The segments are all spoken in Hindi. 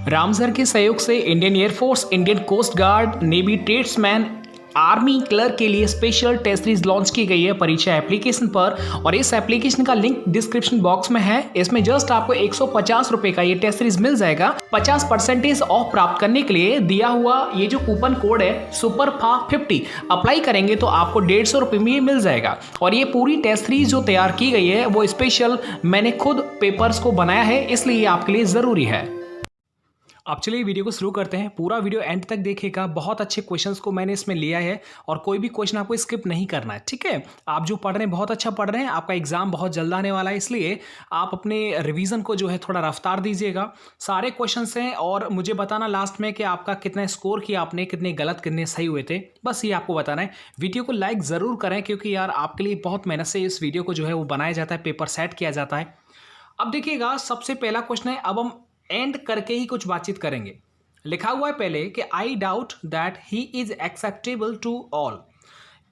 रामसर के सहयोग से Indian air force, Indian coast guard, navy tradesman, army clerk के लिए स्पेशल टेस्ट सीरीज लॉन्च की गई है परीक्षा एप्लीकेशन पर। और इस एप्लीकेशन का लिंक डिस्क्रिप्शन बॉक्स में है। इसमें जस्ट आपको 150 रुपए का ये टेस्ट सीरीज मिल जाएगा। 50% ऑफ प्राप्त करने के लिए दिया हुआ ये जो कूपन कोड है SUPERFA50 अप्लाई करेंगे तो आपको 150 रुपए में ये मिल जाएगा। और ये पूरी टेस्ट सीरीज जो तैयार की गई है वो स्पेशल मैंने खुद पेपर्स को बनाया है, इसलिए ये आपके लिए जरूरी है। अब चलिए वीडियो को शुरू करते हैं। पूरा वीडियो एंड तक देखिएगा। बहुत अच्छे क्वेश्चंस को मैंने इसमें लिया है और कोई भी क्वेश्चन आपको स्किप नहीं करना है, ठीक है। आप जो पढ़ रहे हैं बहुत अच्छा पढ़ रहे हैं, आपका एग्जाम बहुत जल्द आने वाला है, इसलिए आप अपने रिवीजन को जो है थोड़ा रफ्तार दीजिएगा। सारे क्वेश्चंस हैं और मुझे बताना लास्ट में कि आपका कितना स्कोर किया आपने, कितने गलत कितने सही हुए थे, बस ये आपको बताना है। वीडियो को लाइक ज़रूर करें क्योंकि यार आपके लिए बहुत मेहनत से इस वीडियो को जो है वो बनाया जाता है, पेपर सेट किया जाता है। अब देखिएगा, सबसे पहला क्वेश्चन है, अब हम एंड करके ही कुछ बातचीत करेंगे। लिखा हुआ है पहले कि I doubt that he is acceptable to all.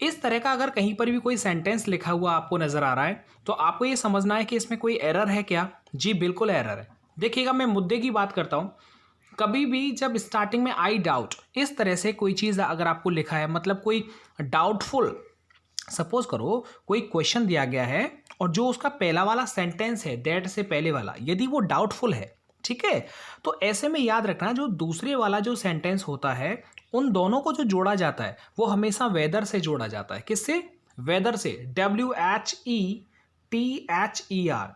इस तरह का अगर कहीं पर भी कोई सेंटेंस लिखा हुआ आपको नजर आ रहा है तो आपको ये समझना है कि इसमें कोई एरर है क्या। जी बिल्कुल एरर है। देखिएगा, मैं मुद्दे की बात करता हूं। कभी भी जब स्टार्टिंग में आई डाउट इस तरह से कोई चीज़ अगर आपको लिखा है, मतलब कोई डाउटफुल, सपोज करो कोई क्वेश्चन दिया गया है और जो उसका पहला वाला सेंटेंस है दैट से पहले वाला, यदि वो डाउटफुल है, ठीक है, तो ऐसे में याद रखना जो दूसरे वाला जो सेंटेंस होता है उन दोनों को जो जोड़ा जाता है वो हमेशा वेदर से जोड़ा जाता है। किससे? वेदर से। WHETHER,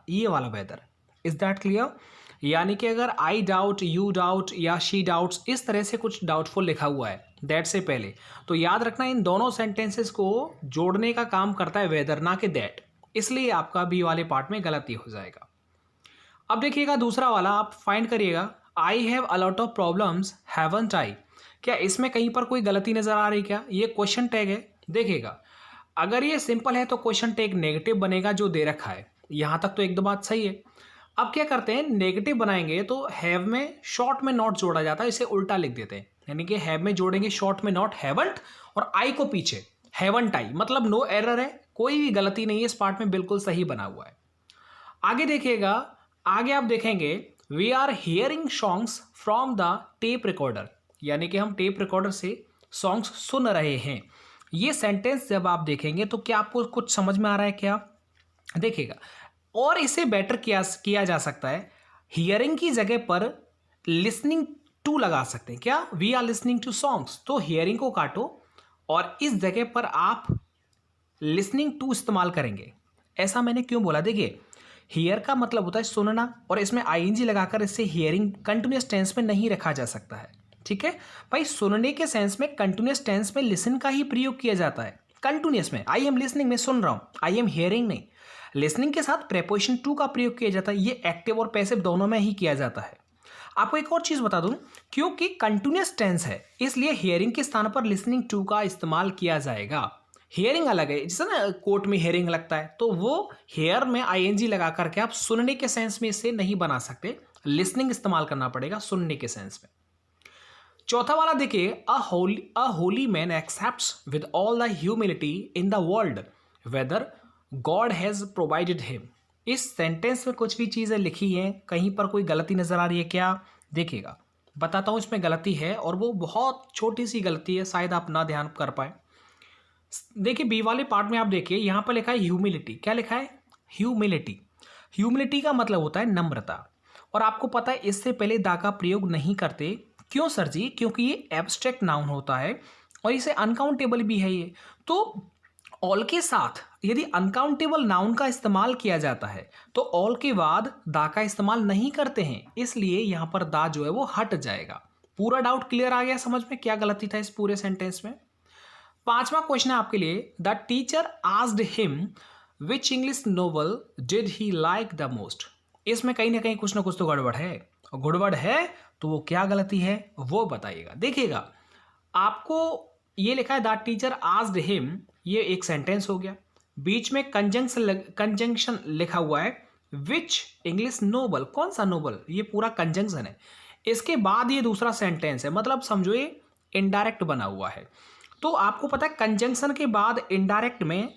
ये वाला वेदर। Is that clear? यानी कि अगर आई डाउट, यू डाउट या शी डाउट्स इस तरह से कुछ डाउटफुल लिखा हुआ है दैट से पहले, तो याद रखना इन दोनों सेंटेंसेस को जोड़ने का काम करता है वेदर, ना कि दैट। इसलिए आपका बी वाले पार्ट में गलती हो जाएगा। अब देखिएगा दूसरा वाला, आप फाइंड करिएगा, I have a lot of problems haven't I. क्या इसमें कहीं पर कोई गलती नजर आ रही? क्या ये क्वेश्चन टैग है? देखिएगा, अगर ये सिंपल है तो क्वेश्चन टैग नेगेटिव बनेगा जो दे रखा है। यहां तक तो एकदम बात सही है। अब क्या करते हैं, नेगेटिव बनाएंगे तो हैव में शॉर्ट में नॉट जोड़ा जाता है, इसे उल्टा लिख देते हैं। यानी कि हैव में जोड़ेंगे शॉर्ट में नॉट हैवंट और आई को पीछे हैवंट आई, मतलब नो एरर है, कोई भी गलती नहीं है, इस पार्ट में बिल्कुल सही बना हुआ है। आगे देखिएगा, आगे आप देखेंगे we are hearing songs from the tape recorder, यानी कि हम टेप रिकॉर्डर से सॉन्ग्स सुन रहे हैं। ये सेंटेंस जब आप देखेंगे तो क्या आपको कुछ समझ में आ रहा है क्या? देखिएगा, और इसे बेटर किया जा सकता है। हियरिंग की जगह पर लिसनिंग टू लगा सकते हैं। क्या? We are listening to songs, तो हियरिंग को काटो और इस जगह पर आप लिसनिंग टू इस्तेमाल करेंगे। ऐसा मैंने क्यों बोला? देखिए, हियर का मतलब होता है सुनना और इसमें आईएनजी लगाकर इससे हियरिंग कंटिन्यूअस टेंस में नहीं रखा जा सकता है, ठीक है भाई। सुनने के सेंस में कंटिन्यूअस टेंस में लिसन का ही प्रयोग किया जाता है। कंटिन्यूअस में आई एम लिसनिंग में सुन रहा हूं, आई एम हियरिंग नहीं। लिसनिंग के साथ प्रेपोजिशन टू का प्रयोग किया जाता है। ये एक्टिव और पैसिव दोनों में ही किया जाता है। आपको एक और चीज बता दूं, क्योंकि कंटिन्यूअस टेंस है इसलिए हियरिंग के स्थान पर लिसनिंग टू का इस्तेमाल किया जाएगा। हियरिंग अलग है, जैसे ना कोर्ट में हियरिंग लगता है, तो वो हेयर में आईएनजी लगा करके आप सुनने के सेंस में इसे नहीं बना सकते, लिसनिंग इस्तेमाल करना पड़ेगा सुनने के सेंस में। चौथा वाला देखिए, a holy man accepts with all the humility in the world whether God has provided him. इस सेंटेंस में कुछ भी चीजें लिखी हैं, कहीं पर कोई गलती नजर आ रही है क्या? देखिएगा, बताता हूं इसमें गलती है और वो बहुत छोटी सी गलती है, शायद आप ना ध्यान कर पाए। देखिए, बी वाले पार्ट में आप देखिए, यहां पर लिखा है ह्यूमिलिटी। क्या लिखा है? ह्यूमिलिटी। ह्यूमिलिटी का मतलब होता है नम्रता, और आपको पता है इससे पहले दा का प्रयोग नहीं करते। क्यों सर जी? क्योंकि ये एब्स्ट्रैक्ट नाउन होता है और इसे अनकाउंटेबल भी है ये। तो ऑल के साथ यदि अनकाउंटेबल नाउन का इस्तेमाल किया जाता है तो ऑल के बाद दा का इस्तेमाल नहीं करते हैं, इसलिए यहां पर दा जो है वो हट जाएगा। पूरा डाउट क्लियर आ गया समझ में क्या गलती था इस पूरे सेंटेंस में? पांचवा क्वेश्चन है आपके लिए, the teacher asked him which English novel did he like the most. इसमें कहीं ना कहीं कुछ ना कुछ तो गड़बड़ है, और गड़बड़ है तो वो क्या गलती है वो बताइएगा। देखिएगा, आपको ये लिखा है द टीचर आस्क्ड हिम, ये एक सेंटेंस हो गया, बीच में कंजंक्शन लिखा हुआ है विच इंग्लिश नोवेल। कौन सा नोवेल? ये पूरा कंजंक्शन है। इसके बाद ये दूसरा सेंटेंस है, मतलब समझो ये इनडायरेक्ट बना हुआ है। तो आपको पता है कंजंक्शन के बाद इनडायरेक्ट में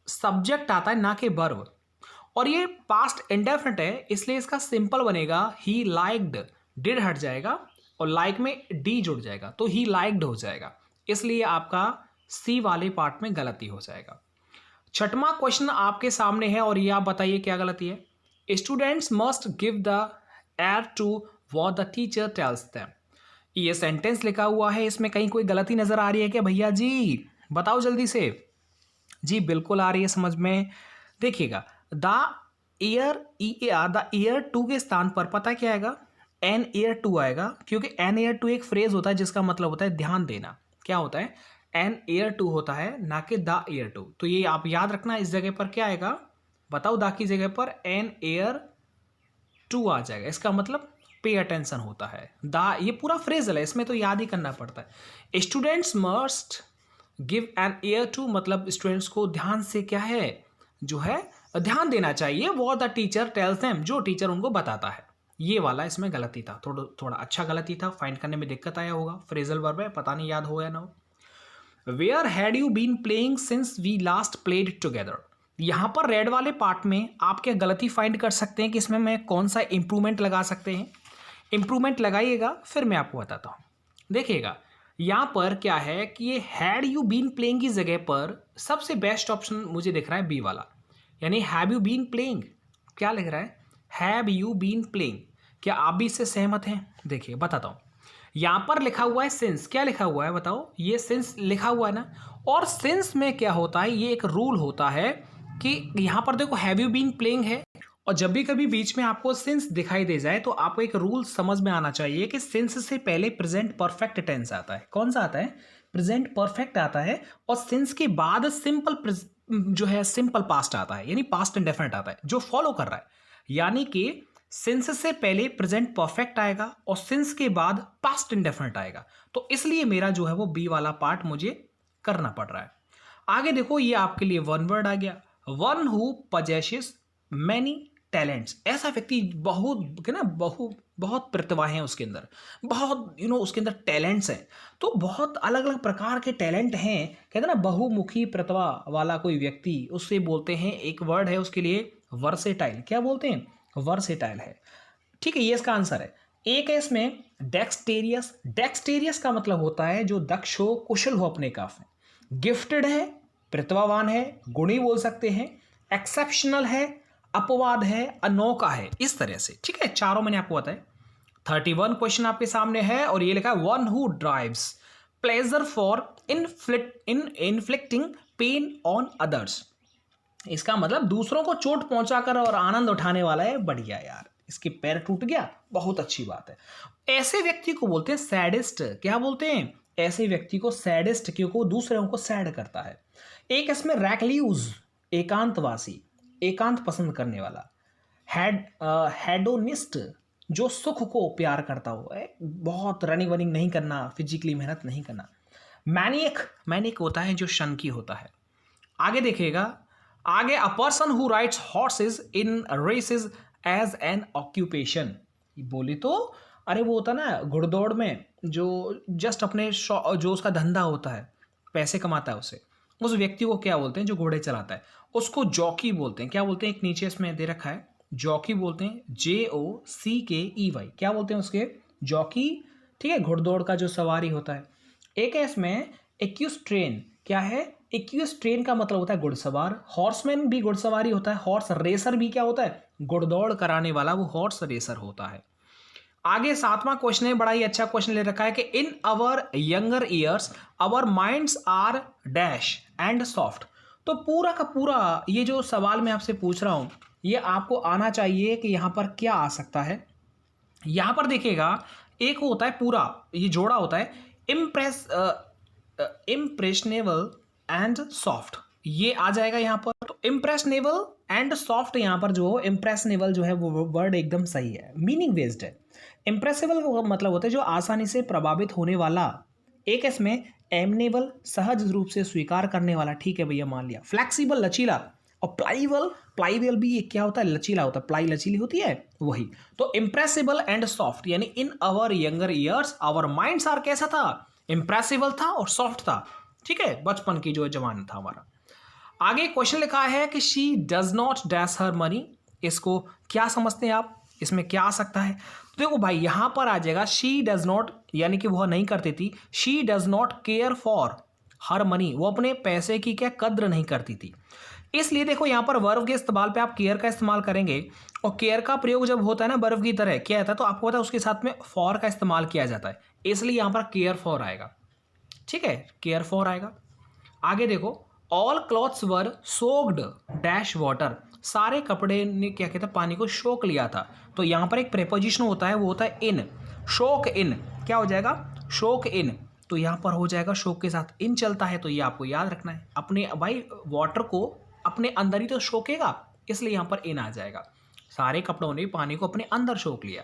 सब्जेक्ट आता है ना कि वर्ब, और ये पास्ट इंडेफिनिट है इसलिए इसका सिंपल बनेगा ही लाइक्ड, डिड हट जाएगा, और लाइक में डी जुड़ जाएगा तो ही लाइक्ड हो जाएगा, इसलिए आपका सी वाले पार्ट में गलती हो जाएगा। छठवां क्वेश्चन आपके सामने है और ये आप बताइए क्या गलती है। Students must give the air to what the teacher tells them. ये सेंटेंस लिखा हुआ है, इसमें कहीं कोई गलती नजर आ रही है क्या भैया जी? बताओ जल्दी से। जी बिल्कुल आ रही है समझ में। देखिएगा द ईयर टू के स्थान पर पता क्या आएगा? एन ईयर टू आएगा, क्योंकि एन ईयर टू एक फ्रेज होता है जिसका मतलब होता है ध्यान देना। क्या होता है? एन ईयर टू होता है, ना कि द ईयर टू। तो ये आप याद रखना, इस जगह पर क्या आएगा बताओ? द की जगह पर एन ईयर टू आ जाएगा, इसका मतलब पे अटेंशन होता है। द ये पूरा फ्रेजल है, इसमें तो याद ही करना पड़ता है। Students must give an ear to मतलब स्टूडेंट्स को ध्यान से क्या है जो है ध्यान देना चाहिए। वो द टीचर टेल्स देम, जो टीचर उनको बताता है। ये वाला इसमें गलती था, थोड़ा अच्छा गलती था, फाइंड करने में दिक्कत आया होगा। फ्रेजल वर्ब है, पता नहीं याद हो या ना हो। Where had you been playing since we last played together. यहाँ पर रेड वाले पार्ट में आप क्या गलती फाइंड कर सकते हैं कि इसमें मैं कौन सा इंप्रूवमेंट लगा सकते हैं। इंप्रूवमेंट लगाइएगा फिर मैं आपको बताता हूँ। देखिएगा यहाँ पर क्या है कि ये हैड यू बीन प्लेइंग की जगह पर सबसे बेस्ट ऑप्शन मुझे दिख रहा है बी वाला, यानी हैव यू बीन प्लेइंग। क्या लिख रहा है? Have you been playing. क्या आप भी इससे सहमत हैं? देखिए बताता हूँ। यहाँ पर लिखा हुआ है सिंस। क्या लिखा हुआ है बताओ? ये सिंस लिखा हुआ है ना। और सिंस में क्या होता है, ये एक रूल होता है कि यहाँ पर देखो हैव यू बीन प्लेइंग है, और जब भी कभी बीच में आपको सिंस दिखाई दे जाए तो आपको एक रूल समझ में आना चाहिए कि सिंस से पहले प्रेजेंट परफेक्ट टेंस आता है। कौन सा आता है? प्रेजेंट परफेक्ट आता है। और सिंस के बाद सिंपल जो है सिंपल पास्ट आता है, यानी पास्ट इंडेफिनिट आता है जो फॉलो कर रहा है। यानी कि सिंस से पहले प्रेजेंट परफेक्ट आएगा और सिंस के बाद पास्ट इंडेफिनिट आएगा। तो इसलिए मेरा जो है वो बी वाला पार्ट मुझे करना पड़ रहा है। आगे देखो, ये आपके लिए वन वर्ड आ गया। One who possesses many talents. ऐसा व्यक्ति बहुत प्रतिभा है उसके अंदर, बहुत उसके अंदर टैलेंट्स हैं। तो बहुत अलग अलग प्रकार के टैलेंट हैं। कहते हैं ना बहुमुखी प्रतिभा वाला कोई व्यक्ति, उससे बोलते हैं, एक वर्ड है उसके लिए वर्सेटाइल। क्या बोलते हैं? वर्सेटाइल है। ठीक है, ये इसका आंसर है। एक है इसमें डेक्सटेरियस। डेक्सटेरियस का मतलब होता है जो दक्ष हो, कुशल हो अपने काम में। गिफ्टेड है, प्रतिभावान है, गुणी बोल सकते हैं। एक्सेप्शनल है, अपवाद है, अनोखा है, इस तरह से। ठीक है, चारों मैंने आपको बताया। 31 क्वेश्चन आपके सामने है और ये लिखा है one who drives pleasure for inflicting pain on others. इसका मतलब दूसरों को चोट पहुंचाकर और आनंद उठाने वाला है। बढ़िया यार, इसके पैर टूट गया, बहुत अच्छी बात है। ऐसे व्यक्ति को बोलते हैं सैडिस्ट। क्या बोलते हैं? ऐसे व्यक्ति को सैडिस्ट, क्योंकि वो दूसरों को सैड करता है। एक इसमें रैकल्यूज, एकांतवासी, एकांत पसंद करने वाला। हेडोनिस्ट, जो सुख को प्यार करता हो, बहुत रनिंग वनिंग नहीं करना, फिजिकली मेहनत नहीं करना। मैनियक, मैनिक होता है जो शनकी होता है। आगे देखिएगा, आगे a person who rides horses in races as an occupation. बोली तो अरे वो होता ना घुड़दौड़ में जो जस्ट अपने जो उसका धंधा होता है, पैसे कमाता है, उस व्यक्ति को क्या बोलते हैं? जो घोड़े चलाता है, उसको जॉकी बोलते हैं। क्या बोलते हैं? एक नीचे इसमें दे रखा है, जॉकी बोलते हैं, JOCKEY। क्या बोलते हैं उसके? जॉकी। ठीक है, घुड़दौड़ का जो सवारी होता है। एक है इसमें इक्विस्ट्रेन। क्या है? इक्विस्ट्रेन का मतलब होता है घुड़सवार। हॉर्समैन भी घुड़सवारी होता है। हॉर्स रेसर भी क्या होता है? घुड़दौड़ कराने वाला, वो हॉर्स रेसर होता है। आगे 7वां क्वेश्चन है, बड़ा ही अच्छा क्वेश्चन ले रखा है कि in our younger years our minds are dash and soft. तो पूरा का पूरा ये जो सवाल मैं आपसे पूछ रहा हूं, ये आपको आना चाहिए कि यहां पर क्या आ सकता है। यहां पर देखिएगा, एक होता है पूरा, ये जोड़ा होता है इम्प्रेशनेबल एंड सॉफ्ट, ये आ जाएगा यहाँ पर। तो इम्प्रेशनेबल एंड सॉफ्ट, यहाँ पर जो इम्प्रेशनेबल जो है वो वर्ड एकदम सही है, मीनिंग बेस्ड है। इम्प्रेसिबल का मतलब होता है जो आसानी से प्रभावित होने वाला। एक इसमें एमनेबल, सहज रूप से स्वीकार करने वाला। ठीक है भैया, मान लिया। फ्लेक्सिबल, लचीला। और प्लाईबल भी ये क्या होता है? लचीला होता है। प्लाई लचीली होती है, वही। तो इम्प्रेसिबल एंड सॉफ्ट, यानी in our younger years our minds are कैसा था? इम्प्रेसिबल था और सॉफ्ट था। ठीक है, बचपन की जो जवान था हमारा। आगे क्वेश्चन लिखा है कि she does not dash her money. इसको क्या समझते हैं आप? इसमें क्या आ सकता है? तो देखो भाई यहाँ पर आ जाएगा शी डज नॉट, यानी कि वह नहीं करती थी, she does not care for her money, वो अपने पैसे की क्या कद्र नहीं करती थी। इसलिए देखो यहाँ पर वर्ब के इस्तेमाल पे आप केयर का इस्तेमाल करेंगे, और केयर का प्रयोग जब होता है ना वर्ब की तरह क्या होता है, तो आपको पता है उसके साथ में फॉर का इस्तेमाल किया जाता है, इसलिए यहाँ पर केयर फॉर आएगा। ठीक है, केयर फॉर आएगा। आगे देखो, ऑल क्लॉथ्स वर सोक्ड डैश वाटर, सारे कपड़े ने क्या कहते हैं पानी को शोक लिया था। तो यहाँ पर एक प्रेपोजिशन होता है, वो होता है इन, शोक इन, क्या हो जाएगा, शोक इन। तो यहाँ पर हो जाएगा शोक के साथ इन चलता है, तो ये आपको याद रखना है। अपने भाई वाटर को अपने अंदर ही तो शोकेगा, इसलिए यहाँ पर इन आ जाएगा। सारे कपड़ों ने पानी को अपने अंदर शोक लिया।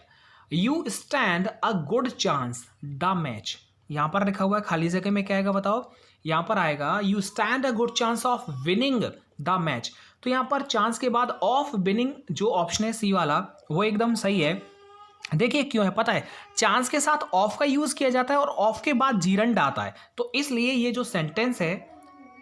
You stand a good chance the match, यहाँ पर लिखा हुआ है खाली जगह में क्या आएगा बताओ, यहाँ पर आएगा you stand a good chance of winning the match. तो यहाँ पर चांस के बाद ऑफ विनिंग जो ऑप्शन है सी वाला, वो एकदम सही है। देखिए क्यों है पता है, चांस के साथ ऑफ का यूज किया जाता है और ऑफ के बाद जीरंड आता है, तो इसलिए ये जो सेंटेंस है,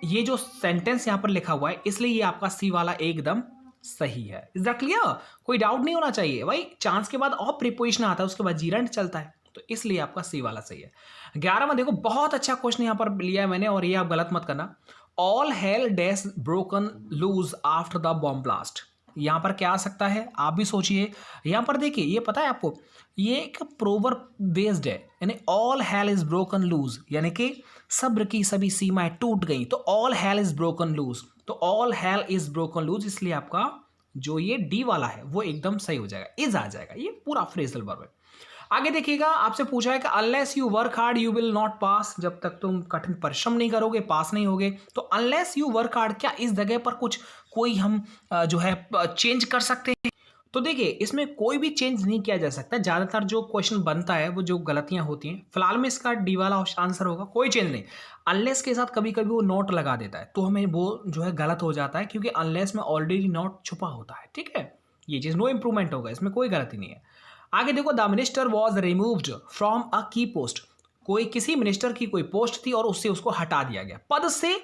ये जो सेंटेंस यहाँ पर लिखा हुआ है, इसलिए ये आपका सी वाला एकदम सही है। Is that clear? कोई डाउट नहीं होना चाहिए भाई, चांस के बाद ऑफ प्रीपोजिशन आता है, उसके बाद जीरंड चलता है, तो इसलिए आपका सी वाला सही है। 11वां देखो, बहुत अच्छा क्वेश्चन यहाँ पर लिया है मैंने, और ये आप गलत मत करना। All hell dash broken loose after the bomb blast, यहाँ पर क्या आ सकता है आप भी सोचिए। यहाँ पर देखिए, ये पता है आपको, ये एक प्रोवर्ब बेस्ड है, यानी all hell is broken loose, यानी कि सब्र की सभी सीमाएं टूट गई, तो all hell is broken loose, तो all hell is broken loose, इसलिए आपका जो ये डी वाला है वो एकदम सही हो जाएगा, इज आ जाएगा, ये पूरा फ्रेजल वर्ब है। आगे देखिएगा, आपसे पूछा है कि unless you work hard you will not pass, जब तक तुम कठिन परिश्रम नहीं करोगे पास नहीं होगे। तो अनलेस यू वर्क हार्ड, क्या इस जगह पर कुछ कोई हम जो है चेंज कर सकते हैं? तो देखिए, इसमें कोई भी चेंज नहीं किया जा सकता। ज़्यादातर जो क्वेश्चन बनता है वो जो गलतियां होती हैं, फिलहाल में इसका डी वाला आंसर होगा, कोई चेंज नहीं। अनलेस के साथ कभी कभी वो नोट लगा देता है, तो हमें वो जो है गलत हो जाता है, क्योंकि अनलेस में ऑलरेडी नोट छुपा होता है। ठीक है, ये चीज़ नो इंप्रूवमेंट होगा, इसमें कोई गलती नहीं है। आगे देखो, the minister was removed from a की पोस्ट, कोई किसी मिनिस्टर की कोई पोस्ट थी और उससे उसको हटा दिया गया, पद से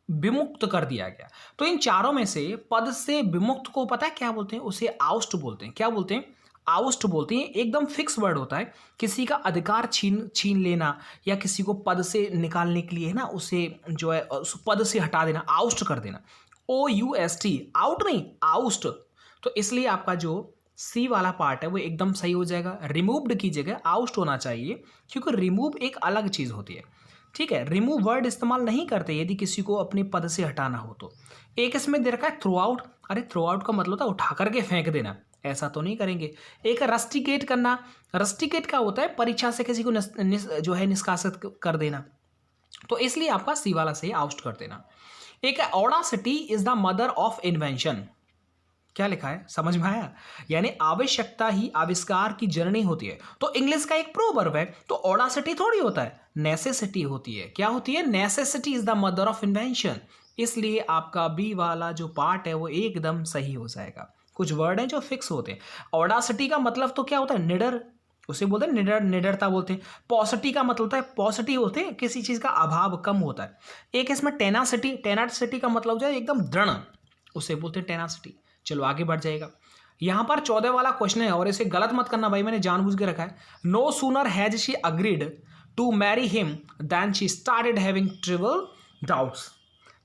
विमुक्त कर दिया गया। तो इन चारों में से पद से विमुक्त को पता है क्या बोलते हैं, उसे आउस्ट बोलते हैं। क्या बोलते हैं? आउस्ट बोलते हैं। एकदम फिक्स वर्ड होता है, किसी का अधिकार छीन लेना या किसी को पद से निकालने के लिए है ना, उसे जो है उस पद से हटा देना, आउस्ट कर देना। OUST, आउट नहीं, आउस्ट। तो इसलिए आपका जो सी वाला पार्ट है वो एकदम सही हो जाएगा। रिमूव्ड की जगह आउस्ट होना चाहिए, क्योंकि रिमूव एक अलग चीज़ होती है। ठीक है, रिमूव वर्ड इस्तेमाल नहीं करते यदि किसी को अपने पद से हटाना हो तो। एक इसमें दे रखा है थ्रू आउट, अरे थ्रू आउट का मतलब होता है उठा करके फेंक देना, ऐसा तो नहीं करेंगे। एक रस्टिकेट करना, रस्टिकेट का होता है परीक्षा से किसी को जो है निष्कासित कर देना, तो इसलिए आपका सी वाला से आउस्ट कर देना। एक Audacity is the mother of invention, क्या लिखा है समझ में आया? यानी आवश्यकता ही आविष्कार की जननी होती है। तो इंग्लिश का एक प्रोवर्ब है, तो ऑडासिटी थोड़ी होता है, नेसेसिटी होती है। क्या होती है? Necessity is the mother of invention. इसलिए आपका बी वाला जो पार्ट है वो एकदम सही हो जाएगा। कुछ वर्ड हैं जो फिक्स होते हैं। ऑडासिटी का मतलब तो क्या होता है? निडर, उसे बोलते हैं निडर, निडरता बोलते हैं। पॉसिटी का मतलब होता है पॉसिटिव होते हैं, किसी चीज का अभाव कम होता है। एक इसमें टेनासिटी, टेनासिटी का मतलब जो है एकदम दृढ़, उसे बोलते हैं टेनासिटी। चलो आगे बढ़ जाएगा। यहां पर 14 वाला क्वेश्चन है, और इसे गलत मत करना भाई, मैंने जानबूझ के रखा है। No sooner has she agreed to marry him then she started having terrible doubts,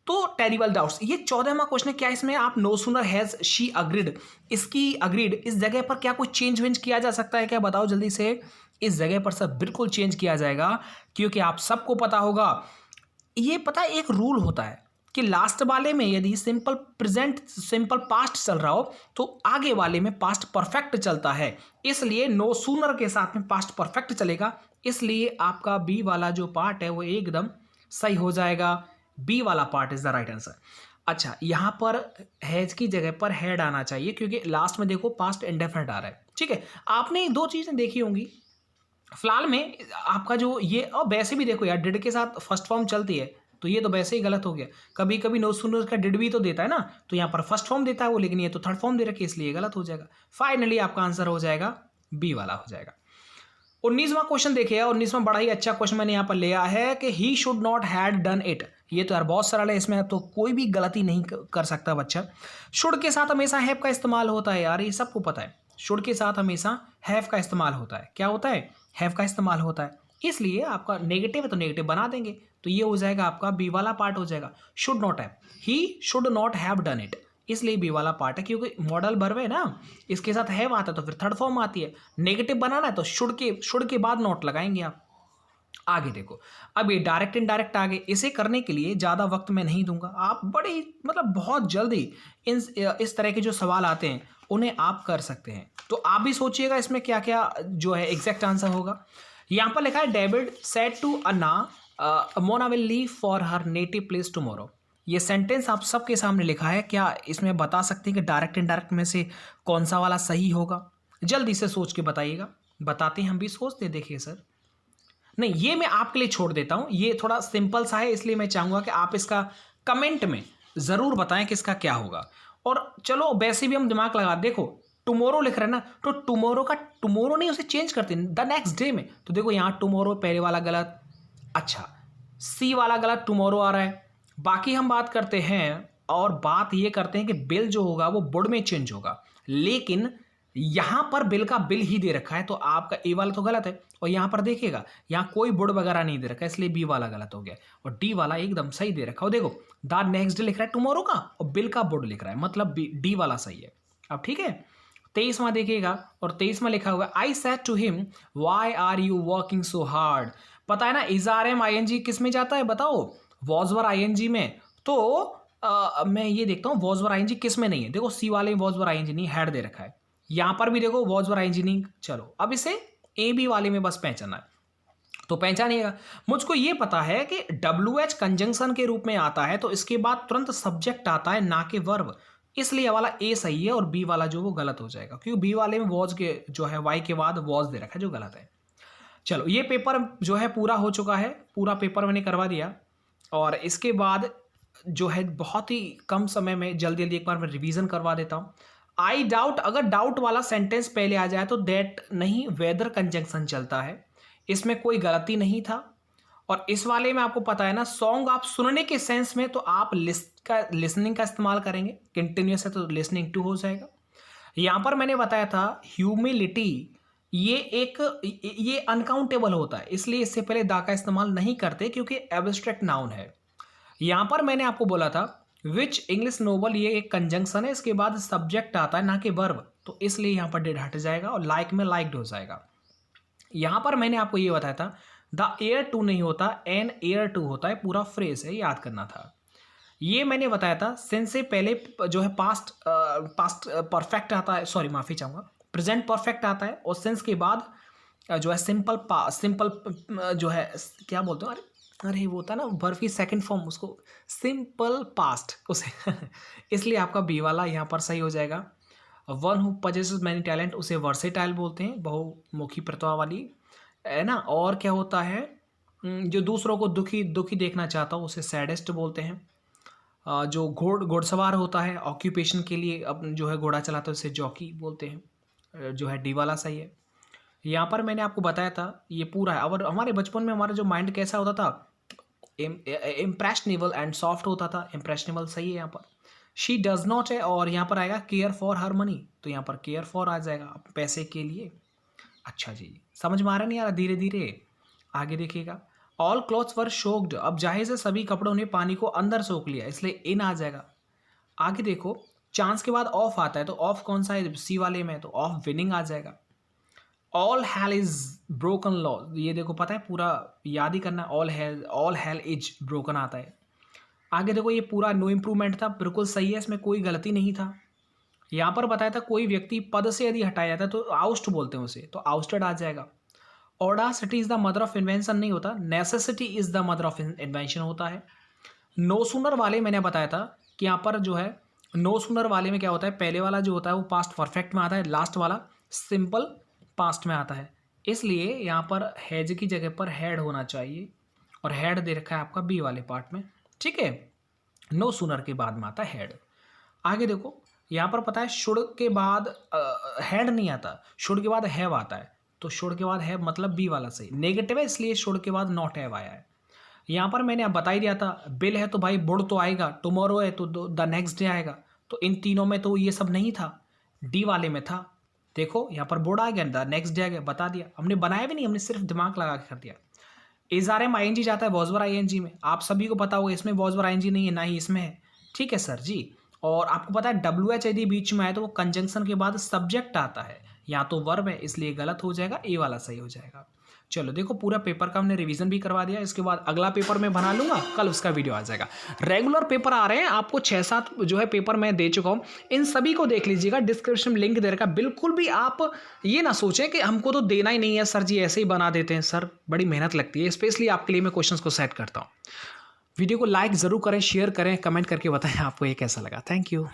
तो टेरिबल डाउट्स। ये 14वां क्वेश्चन है। क्या इसमें आप no sooner has she agreed, इसकी अग्रीड, इस जगह पर क्या कोई चेंज वेंज किया जा सकता है क्या? बताओ जल्दी से। इस जगह पर सब बिल्कुल चेंज किया जाएगा, क्योंकि आप सबको पता होगा, ये पता है एक रूल होता है कि लास्ट वाले में यदि सिंपल प्रेजेंट, सिंपल पास्ट चल रहा हो तो आगे वाले में पास्ट परफेक्ट चलता है। इसलिए नो सूनर के साथ में पास्ट परफेक्ट चलेगा, इसलिए आपका बी वाला जो पार्ट है वो एकदम सही हो जाएगा। बी वाला part is the right answer. अच्छा, यहाँ पर हैज की जगह पर हैड आना चाहिए, क्योंकि लास्ट में देखो पास्ट इंडेफिनिट आ रहा है। ठीक है, आपने दो चीजें देखी होंगी फिलहाल में आपका जो ये, और वैसे भी देखो यार, डिड के साथ फर्स्ट फॉर्म चलती है, तो ये तो वैसे ही गलत हो गया। कभी कभी नो सूनर का डिड भी तो देता है ना, तो यहाँ पर फर्स्ट फॉर्म देता है वो, लेकिन ये तो थर्ड फॉर्म दे रखी है, इसलिए गलत हो जाएगा। फाइनली आपका आंसर हो जाएगा बी वाला हो जाएगा। 19वां क्वेश्चन देखिए, 19वां बड़ा ही अच्छा क्वेश्चन मैंने यहाँ पर लिया है कि he should not had done it. ये तो यार बहुत सरल है, इसमें तो कोई भी गलती नहीं कर सकता बच्चा। शुड के साथ हमेशा हैव का इस्तेमाल होता है यार, ये सबको पता है। शुड के साथ हमेशा हैव का इस्तेमाल होता है। क्या होता है? हैव का इस्तेमाल होता है। इसलिए आपका नेगेटिव है तो नेगेटिव बना देंगे, तो ये हो जाएगा आपका बी वाला पार्ट हो जाएगा, should not have. He should not have done it, इसलिए बी वाला पार्ट है, क्योंकि मॉडल वर्ब है ना, इसके साथ हैव आता है तो फिर थर्ड फॉर्म आती है। नेगेटिव बनाना है तो शुड के बाद नॉट लगाएंगे आप। आगे देखो, अब ये डायरेक्ट इनडायरेक्ट आगे, इसे करने के लिए ज़्यादा वक्त मैं नहीं दूंगा, आप बड़े मतलब बहुत जल्दी इस तरह के जो सवाल आते हैं उन्हें आप कर सकते हैं। तो आप भी सोचिएगा इसमें क्या क्या जो है एग्जैक्ट आंसर होगा। यहाँ पर लिखा है David said to Anna Mona will leave for her native place tomorrow. ये सेंटेंस आप सबके सामने लिखा है, क्या इसमें बता सकते हैं कि डायरेक्ट इनडायरेक्ट में से कौन सा वाला सही होगा? जल्दी से सोच के बताइएगा। बताते हैं, हम भी सोचते हैं। देखिए सर, नहीं ये मैं आपके लिए छोड़ देता हूं, ये थोड़ा सिंपल सा है, इसलिए मैं चाहूंगा कि आप इसका कमेंट में जरूर बताएं कि इसका क्या होगा। और चलो वैसे भी हम दिमाग लगा, देखो टुमारो लिख रहे हैं ना, तो टुमारो का टुमारो नहीं, उसे चेंज करते हैं द नेक्स्ट डे में। तो देखो यहाँ टुमारो पहले वाला गलत, अच्छा सी वाला गलत, टुमारो आ रहा है। बाकी हम बात करते हैं और बात ये करते हैं कि बिल जो होगा वो बुड में चेंज होगा, लेकिन यहां पर बिल का बिल ही दे रखा है, तो आपका ए वाला तो गलत है। और यहां पर देखिएगा यहाँ कोई बुड वगैरह नहीं दे रखा है, इसलिए बी वाला गलत हो गया। और डी वाला एकदम सही दे रखा है। देखो द नेक्स्ट डे लिख रहा है टुमारो का, और बिल का बुड लिख रहा है, मतलब डी वाला सही है। अब ठीक है, 23वां देखिएगा, और 23वां लिखा हुआ है I said to him why are you working so hard. पता है ना, is are am I N G किस में जाता है बताओ? वॉज वर आई एन जी में। तो मैं ये देखता हूँ was were I N G किस में नहीं है। देखो सी वाले में वॉज वर आई एन जी नहीं, हैड दे रखा है। यहां पर भी देखो वॉज वर आई एन जी नहीं। चलो अब इसे ए बी वाले में बस पहचाना है, तो पहचानिएगा। मुझको ये पता है कि WH कंजंक्शन के रूप में आता है, तो इसके बाद तुरंत सब्जेक्ट आता है, ना कि वर्ब, इसलिए वाला ए सही है और बी वाला जो वो गलत हो जाएगा, क्योंकि बी वाले में वॉज के जो है वाई के बाद वॉज दे रखा है, जो गलत है। चलो ये पेपर जो है पूरा हो चुका है, पूरा पेपर मैंने करवा दिया, और इसके बाद जो है बहुत ही कम समय में जल्दी जल्दी एक बार मैं रिवीजन करवा देता हूँ। आई डाउट, अगर डाउट वाला सेंटेंस पहले आ जाए तो दैट नहीं, वेदर कंजंक्शन चलता है, इसमें कोई गलती नहीं था। और इस वाले में आपको पता है ना, सॉन्ग आप सुनने के सेंस में तो आप लिसनिंग का इस्तेमाल करेंगे, कंटिन्यूस है तो लिसनिंग टू हो जाएगा। यहां पर मैंने बताया था ह्यूमिलिटी, ये अनकाउंटेबल होता है, इसलिए इससे पहले दा का इस्तेमाल नहीं करते, क्योंकि एब्स्ट्रैक्ट नाउन है। यहां पर मैंने आपको बोला था विच इंग्लिश नोवेल, ये एक कंजंक्शन है, इसके बाद सब्जेक्ट आता है ना कि वर्ब, तो इसलिए यहां पर डिड हट जाएगा और लाइक में लाइक्ड हो जाएगा। यहां पर मैंने आपको ये बताया था द एयर टू नहीं होता, एन एयर टू होता है, पूरा फ्रेज है, याद करना था। ये मैंने बताया था सेंस से पहले जो है पास्ट परफेक्ट आता है, सॉरी माफी चाहूंगा, प्रेजेंट परफेक्ट आता है, और सेंस के बाद जो है सिंपल जो है क्या बोलते हो, अरे वो होता है ना वर्ब की सेकंड फॉर्म, उसको सिंपल पास्ट उसे इसलिए आपका बी वाला यहाँ पर सही हो जाएगा। One who possesses many talent, उसे वर्सेटाइल बोलते हैं, बहुमुखी प्रतिभा वाली, है ना। और क्या होता है, जो दूसरों को दुखी देखना चाहता हो उसे सैडेस्ट बोलते हैं। जो घोड़सवार होता है ऑक्यूपेशन के लिए, अब जो है घोड़ा चलाता है उसे जॉकी बोलते हैं, जो है डी वाला सही है। यहाँ पर मैंने आपको बताया था ये पूरा है। और हमारे बचपन में हमारा जो माइंड कैसा होता था, इम्प्रेशनेबल एंड सॉफ्ट होता था, इम्प्रेशनेबल सही है यहाँ पर। शी डज नॉट है, और यहाँ पर आएगा केयर फॉर हर मनी, तो यहाँ पर केयर फॉर आ जाएगा पैसे के लिए। अच्छा जी, समझ में आ रहा नहीं आ रहा, धीरे धीरे आगे देखिएगा। ऑल क्लॉथ्स वर सोक्ड, अब जाहिर से सभी कपड़ों ने पानी को अंदर सोख लिया, इसलिए इन आ जाएगा। आगे देखो, चांस के बाद ऑफ आता है, तो ऑफ कौन सा है, सी वाले में, तो ऑफ विनिंग आ जाएगा। All hell is broken law, ये देखो पता है पूरा याद ही करना, ऑल हेल इज ब्रोकन आता है। आगे देखो ये पूरा नो इम्प्रूवमेंट था, बिल्कुल सही है, इसमें कोई गलती नहीं था। यहाँ पर बताया था कोई व्यक्ति पद से यदि हटाया जाता है तो आउस्ट बोलते हैं उसे, तो आउस्टेड आ जाएगा। Audacity is the mother of invention नहीं होता, necessity is the mother of invention होता है। नो सूनर वाले मैंने बताया था कि यहाँ पर जो है नो सूनर वाले में क्या होता है, पहले वाला जो होता है वो पास्ट परफेक्ट में आता है, लास्ट वाला सिंपल पास्ट में आता है, इसलिए यहाँ पर हैज की जगह पर हैड होना चाहिए, और हैड दे रखा है आपका बी वाले पार्ट में, ठीक है। नो सूनर के बाद में आता है हैड। आगे देखो यहाँ पर पता है शुड के बाद हैड नहीं आता, शुड के बाद हैव आता है, तो शुड के बाद हैव मतलब बी वाला सही, नेगेटिव है इसलिए शुड के बाद नॉट हैव आया है। यहाँ पर मैंने आप बता ही दिया था, बिल है तो भाई बुड तो आएगा, टुमारो है तो द नेक्स्ट डे आएगा, तो इन तीनों में तो ये सब नहीं था, डी वाले में था। देखो यहाँ पर बोर्ड आ गया, द नेक्स्ट डे आ गया, बता दिया। हमने बनाया भी नहीं, हमने सिर्फ दिमाग लगा के कर दिया। Is are am I N G जाता है वॉज वर आई एन जी में, आप सभी को पता होगा इसमें वॉज वर आई एन जी नहीं है, ना ही इसमें है। ठीक है सर जी। और आपको पता है डब्ल्यू एच यदि बीच में आए तो वो कंजंक्शन के बाद सब्जेक्ट आता है, या तो वर्ब है, इसलिए गलत हो जाएगा, ए वाला सही हो जाएगा। चलो देखो पूरा पेपर का हमने रिवीजन भी करवा दिया। इसके बाद अगला पेपर मैं बना लूंगा, कल उसका वीडियो आ जाएगा। रेगुलर पेपर आ रहे हैं, आपको 6-7 जो है पेपर मैं दे चुका हूँ, इन सभी को देख लीजिएगा, डिस्क्रिप्शन में लिंक दे रखा। बिल्कुल भी आप ये ना सोचें कि हमको तो देना ही नहीं है सर जी, ऐसे ही बना देते हैं। सर बड़ी मेहनत लगती है, स्पेशली आपके लिए मैं क्वेश्चन को सेट करता हूँ। वीडियो को लाइक ज़रूर करें, शेयर करें, कमेंट करके बताएं आपको ये कैसा लगा। Thank you.